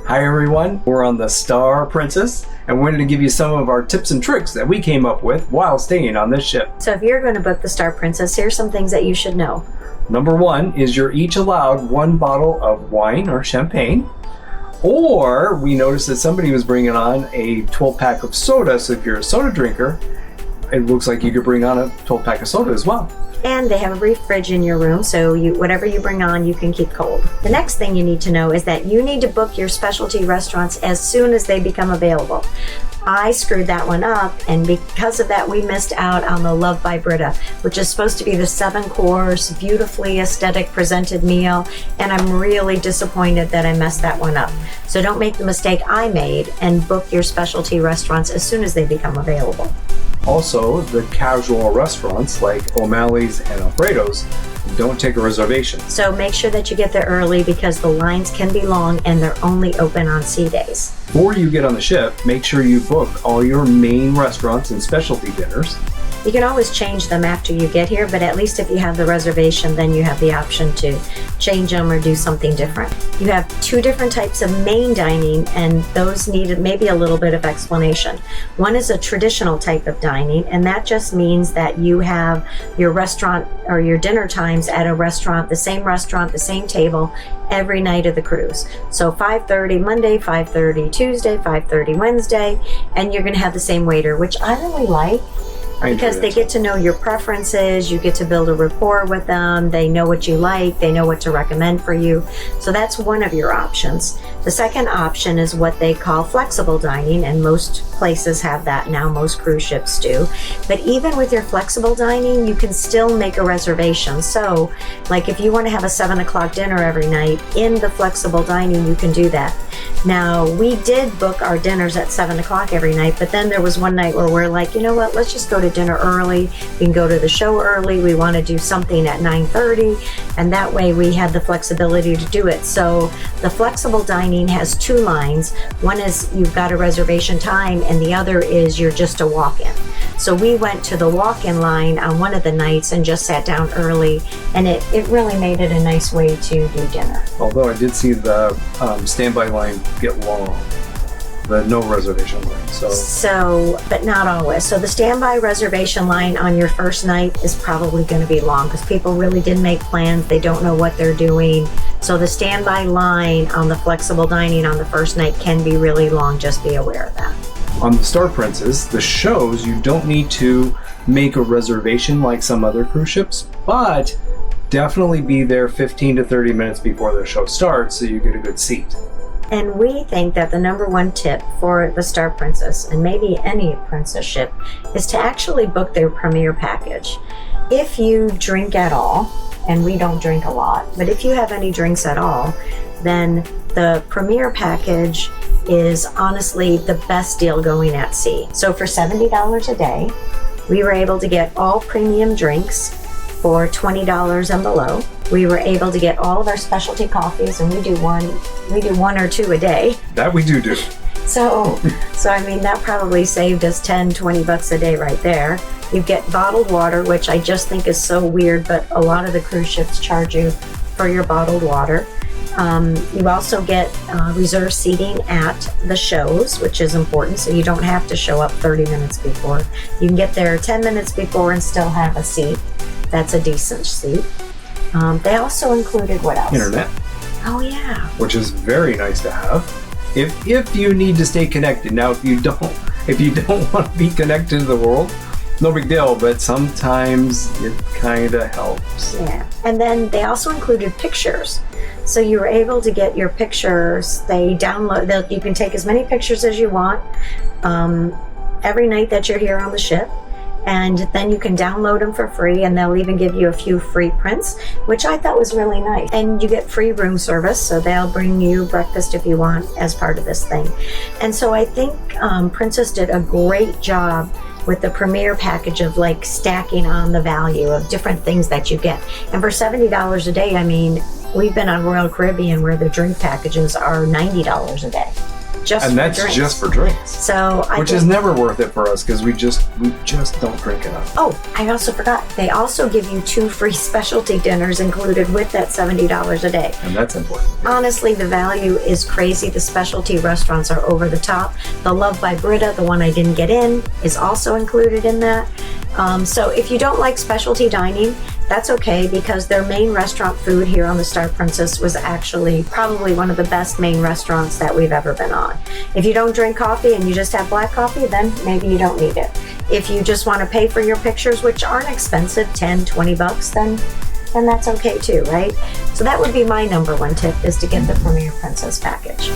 Hi everyone, we're on the Star Princess, and we're going to give you some of our tips and tricks that we came up with while staying on this ship. So if you're going to book the Star Princess, here's some things that you should know. Number one is you're each allowed one bottle of wine or champagne, or we noticed that somebody was bringing on a 12-pack of soda, so if you're a soda drinker, it looks like you could bring on a 12-pack of soda as well. And they have a brief fridge in your room, so whatever you bring on, you can keep cold. The next thing you need to know is that you need to book your specialty restaurants as soon as they become available. I screwed that one up, and because of that, we missed out on the Love by Brita, which is supposed to be the 7-course, beautifully aesthetic presented meal, and I'm really disappointed that I messed that one up. So don't make the mistake I made and book your specialty restaurants as soon as they become available. Also, the casual restaurants like O'Malley's and Alfredo's don't take a reservation. So make sure that you get there early because the lines can be long and they're only open on sea days. Before you get on the ship, make sure you book all your main restaurants and specialty dinners. You can always change them after you get here, but at least if you have the reservation, then you have the option to change them or do something different. You have 2 different types of main dining, and those need maybe a little bit of explanation. One is a traditional type of dining, and that just means that you have your restaurant or your dinner times at a restaurant, the same table every night of the cruise. So 5:30 Monday, 5:30 Tuesday, 5:30 Wednesday, and you're going to have the same waiter, which I really like. Because they get to know your preferences, you get to build a rapport with them, they know what you like, they know what to recommend for you. So that's one of your options. The second option is what they call flexible dining, and most places have that now, most cruise ships do. But even with your flexible dining, you can still make a reservation. So, like if you want to have a 7 o'clock dinner every night, in the flexible dining, you can do that. Now, we did book our dinners at 7 o'clock every night, but then there was one night where we're like, you know what, let's just go to dinner early. We can go to the show early. We want to do something at 9:30, and that way we had the flexibility to do it. So the flexible dining has 2 lines. One is you've got a reservation time, and the other is you're just a walk-in. So we went to the walk-in line on one of the nights and just sat down early, and it really made it a nice way to do dinner. Although I did see the standby line get long, the no reservation line. So, but not always. So the standby reservation line on your first night is probably going to be long because people really didn't make plans. They don't know what they're doing. So the standby line on the flexible dining on the first night can be really long. Just be aware of that. On the Star Princess, the shows, you don't need to make a reservation like some other cruise ships, but definitely be there 15 to 30 minutes before the show starts so you get a good seat. And we think that the number one tip for the Star Princess, and maybe any princess ship, is to actually book their premier package. If you drink at all, and we don't drink a lot, but if you have any drinks at all, then the premier package is honestly the best deal going at sea. So for $70 a day, we were able to get all premium drinks for $20 and below. We were able to get all of our specialty coffees, and we do one or 2 a day. That we do. So I mean, that probably saved us $10-20 a day right there. You get bottled water, which I just think is so weird, but a lot of the cruise ships charge you for your bottled water. You also get reserved seating at the shows, which is important, so you don't have to show up 30 minutes before. You can get there 10 minutes before and still have a seat. That's a decent seat. They also included what else? Internet. Oh yeah. Which is very nice to have. If you need to stay connected. Now, if you don't want to be connected to the world, no big deal, but sometimes it kind of helps. Yeah. And then they also included pictures. So you were able to get your pictures. You can take as many pictures as you want every night that you're here on the ship. And then you can download them for free, and they'll even give you a few free prints, which I thought was really nice. And you get free room service, so they'll bring you breakfast if you want as part of this thing. And so I think Princess did a great job with the premier package of like stacking on the value of different things that you get. And for $70 a day, I mean, we've been on Royal Caribbean where the drink packages are $90 a day. just And for that's drinks. just for drinks. So I Which think, is never worth it for us because we just don't drink enough. oh, I also forgot. They also give you 2 free specialty dinners included with that $70 a day. And that's important. Honestly, the value is crazy. The specialty restaurants are over the top. The Love by Brita, the one I didn't get in, is also included in that. So if you don't like specialty dining, that's okay, because their main restaurant food here on the Star Princess was actually probably one of the best main restaurants that we've ever been on. If you don't drink coffee and you just have black coffee, then maybe you don't need it. If you just want to pay for your pictures, which aren't expensive, 10, 20 bucks, then that's okay too, right? So that would be my number 1 tip, is to get the Premier Princess package.